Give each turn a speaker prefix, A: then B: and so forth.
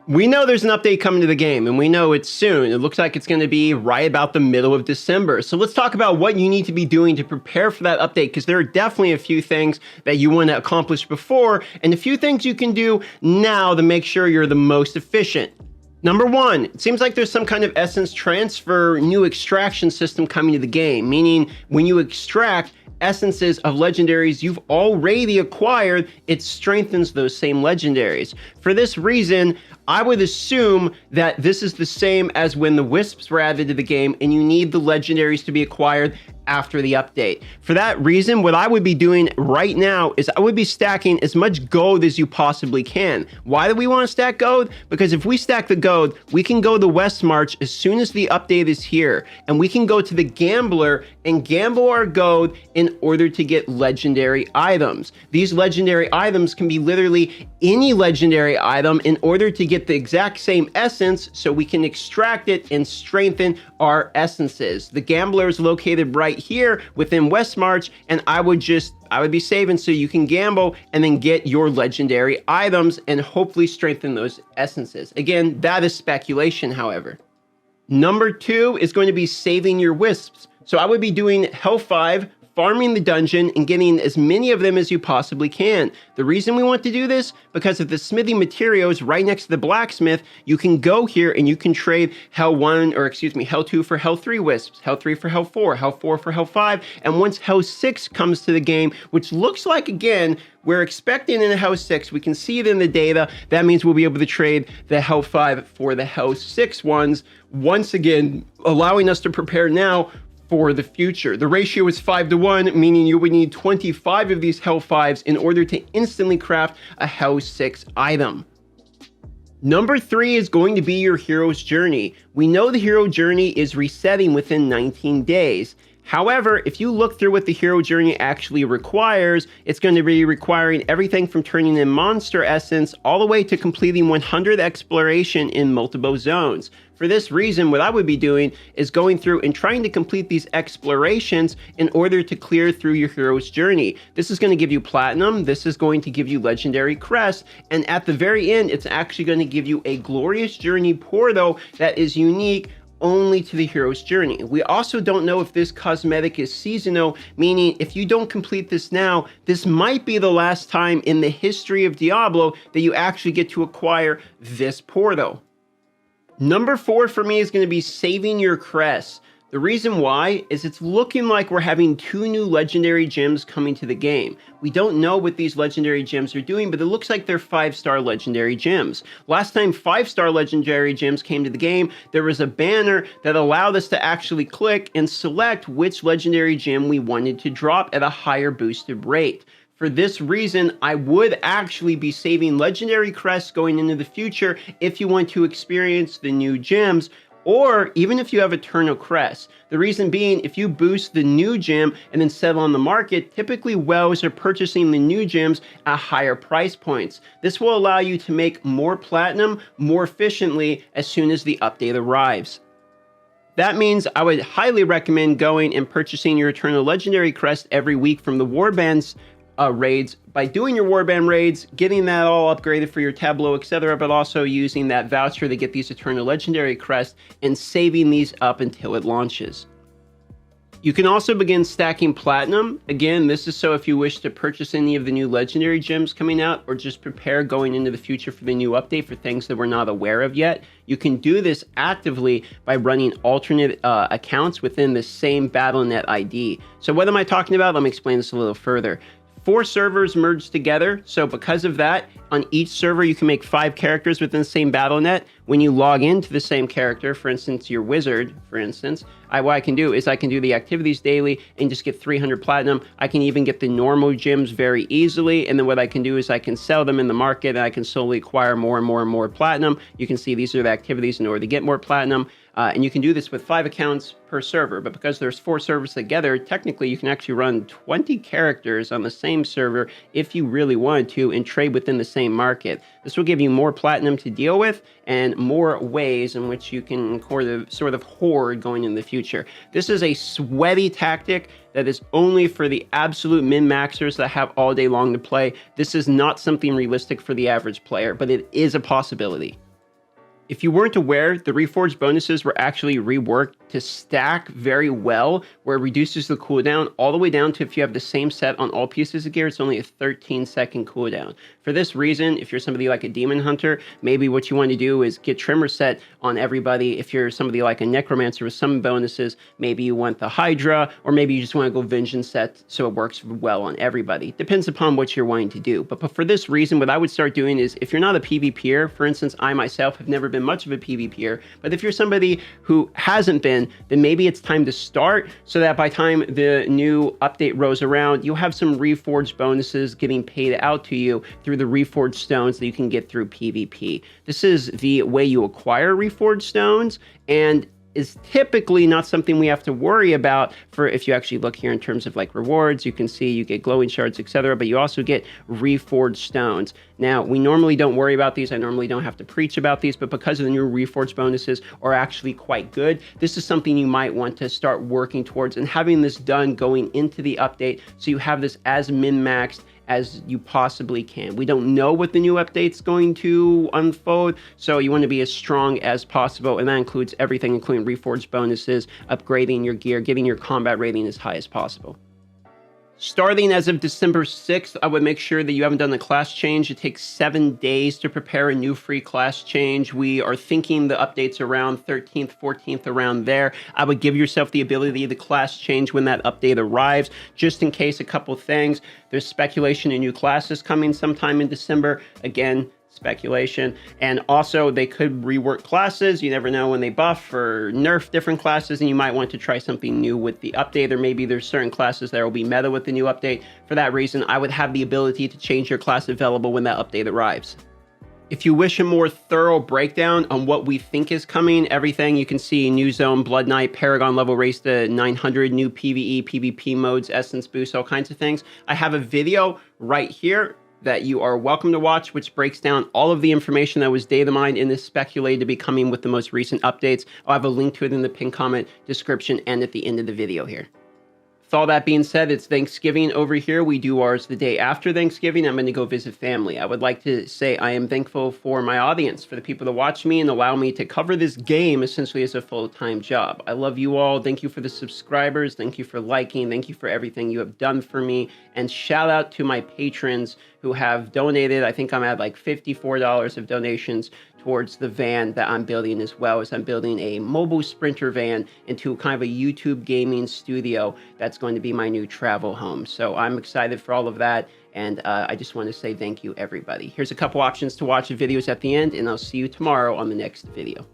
A: We know there's an update coming to the game, and we know it's soon. It looks like it's going to be right about the middle of December. So let's talk about what you need to be doing to prepare for that update, because there are definitely a few things that you want to accomplish before, and a few things you can do now to make sure you're the most efficient. Number one, it seems like there's some kind of essence transfer new extraction system coming to the game, meaning when you extract essences of legendaries you've already acquired, it strengthens those same legendaries. For this reason, I would assume that this is the same as when the Wisps were added to the game and you need the legendaries to be acquired after the update. For that reason, what I would be doing right now is I would be stacking as much gold as you possibly can. Why do we want to stack gold? Because if we stack the gold, we can go to West March as soon as the update is here, and we can go to the gambler and gamble our gold in order to get legendary items. These legendary items can be literally any legendary item in order to get the exact same essence, so we can extract it and strengthen our essences. The gambler is located right here within West March, and I would be saving so you can gamble and then get your legendary items and hopefully strengthen those essences. Again, that is speculation, however. Number two is going to be saving your Wisps. So I would be doing Hell 5, farming the dungeon, and getting as many of them as you possibly can. The reason we want to do this, because of the smithing materials right next to the blacksmith, you can go here and you can trade Hell 2 for Hell 3 Wisps, Hell 3 for Hell 4, Hell 4 for Hell 5, and once Hell 6 comes to the game, which looks like, again, we're expecting in the Hell 6, we can see it in the data, that means we'll be able to trade the Hell 5 for the Hell 6 ones, once again, allowing us to prepare now for the future. The ratio is 5-to-1, meaning you would need 25 of these Hell 5s in order to instantly craft a Hell 6 item. Number three is going to be your hero's journey. We know the hero journey is resetting within 19 days. However, if you look through what the hero journey actually requires, it's going to be requiring everything from turning in monster essence all the way to completing 100 exploration in multiple zones. For this reason, what I would be doing is going through and trying to complete these explorations in order to clear through your hero's journey. This is going to give you platinum, this is going to give you legendary crests, and at the very end, it's actually going to give you a glorious journey portal that is unique only to the hero's journey. We also don't know if this cosmetic is seasonal, meaning if you don't complete this now, this might be the last time in the history of Diablo that you actually get to acquire this portal. Number four for me is going to be saving your crests. The reason why is it's looking like we're having 2 new legendary gems coming to the game. We don't know what these legendary gems are doing, but it looks like they're 5-star legendary gems. Last time 5-star legendary gems came to the game, there was a banner that allowed us to actually click and select which legendary gem we wanted to drop at a higher boosted rate. For this reason, I would actually be saving legendary crests going into the future if you want to experience the new gems, or even if you have Eternal Crests. The reason being, if you boost the new gem and then sell on the market, typically whales are purchasing the new gems at higher price points. This will allow you to make more platinum more efficiently as soon as the update arrives. That means I would highly recommend going and purchasing your Eternal Legendary Crest every week from the Warbands raids. By doing your Warband raids, getting that all upgraded for your tableau, etc., but also using that voucher to get these Eternal Legendary Crests and saving these up until it launches. You can also begin stacking platinum. Again, this is so if you wish to purchase any of the new legendary gems coming out, or just prepare going into the future for the new update for things that we're not aware of yet. You can do this actively by running alternate accounts within the same Battle.net ID. So what am I talking about? Let me explain this a little further. 4 servers merged together, so because of that, on each server you can make 5 characters within the same Battle.net. When you log into the same character, for instance, your wizard, for instance, what I can do is I can do the activities daily and just get 300 platinum. I can even get the normal gems very easily, and then what I can do is I can sell them in the market and I can slowly acquire more and more and more platinum. You can see these are the activities in order to get more platinum. And you can do this with 5 accounts per server, but because there's 4 servers together, technically you can actually run 20 characters on the same server if you really wanted to and trade within the same market. This will give you more platinum to deal with and more ways in which you can sort of hoard going in the future. This is a sweaty tactic that is only for the absolute min-maxers that have all day long to play. This is not something realistic for the average player, but it is a possibility. If you weren't aware, the Reforged bonuses were actually reworked to stack very well, where it reduces the cooldown all the way down to, if you have the same set on all pieces of gear, it's only a 13-second cooldown. For this reason, if you're somebody like a demon hunter, maybe what you want to do is get trimmer set on everybody. If you're somebody like a necromancer with some bonuses, maybe you want the Hydra, or maybe you just want to go vengeance set so it works well on everybody. Depends upon what you're wanting to do. But for this reason, what I would start doing is, if you're not a PvPer, for instance, I myself have never been much of a PvPer, but if you're somebody who hasn't been, then maybe it's time to start, so that by the time the new update rolls around, you'll have some Reforged bonuses getting paid out to you through the Reforged stones that you can get through PvP. This is the way you acquire Reforged stones, and is typically not something we have to worry about for, if you actually look here in terms of like rewards, you can see you get glowing shards, etc., but you also get Reforged stones. Now, we normally don't worry about these. I normally don't have to preach about these, but because of the new Reforged bonuses are actually quite good, this is something you might want to start working towards and having this done going into the update, so you have this as min-maxed as you possibly can. We don't know what the new update's going to unfold, so you want to be as strong as possible, and that includes everything, including Reforged bonuses, upgrading your gear, getting your combat rating as high as possible. Starting as of December 6th, I would make sure that you haven't done the class change. It takes 7 days to prepare a new free class change. We are thinking the update's around 13th, 14th, around there. I would give yourself the ability to class change when that update arrives, just in case a couple things. There's speculation in new classes coming sometime in December. Again, speculation. And also, they could rework classes. You never know when they buff or nerf different classes, and you might want to try something new with the update, or maybe there's certain classes that will be meta with the new update. For that reason, I would have the ability to change your class available when that update arrives. If you wish a more thorough breakdown on what we think is coming, everything you can see: new zone, Blood Knight, Paragon level raised to 900, new PvE, PvP modes, essence boost, all kinds of things, I have a video right here that you are welcome to watch, which breaks down all of the information that was data mined and is speculated to be coming with the most recent updates. I'll have a link to it in the pinned comment description and at the end of the video here. With all that being said, it's Thanksgiving over here. We do ours the day after Thanksgiving. I'm going to go visit family. I would like to say I am thankful for my audience, for the people that watch me and allow me to cover this game essentially as a full-time job. I love you all. Thank you for the subscribers. Thank you for liking. Thank you for everything you have done for me. And shout out to my patrons who have donated. I think I'm at like $54 of donations towards the van that I'm building, as well as I'm building a mobile sprinter van into kind of a YouTube gaming studio that's going to be my new travel home. So I'm excited for all of that, and I just want to say thank you, everybody. Here's a couple options to watch the videos at the end, and I'll see you tomorrow on the next video.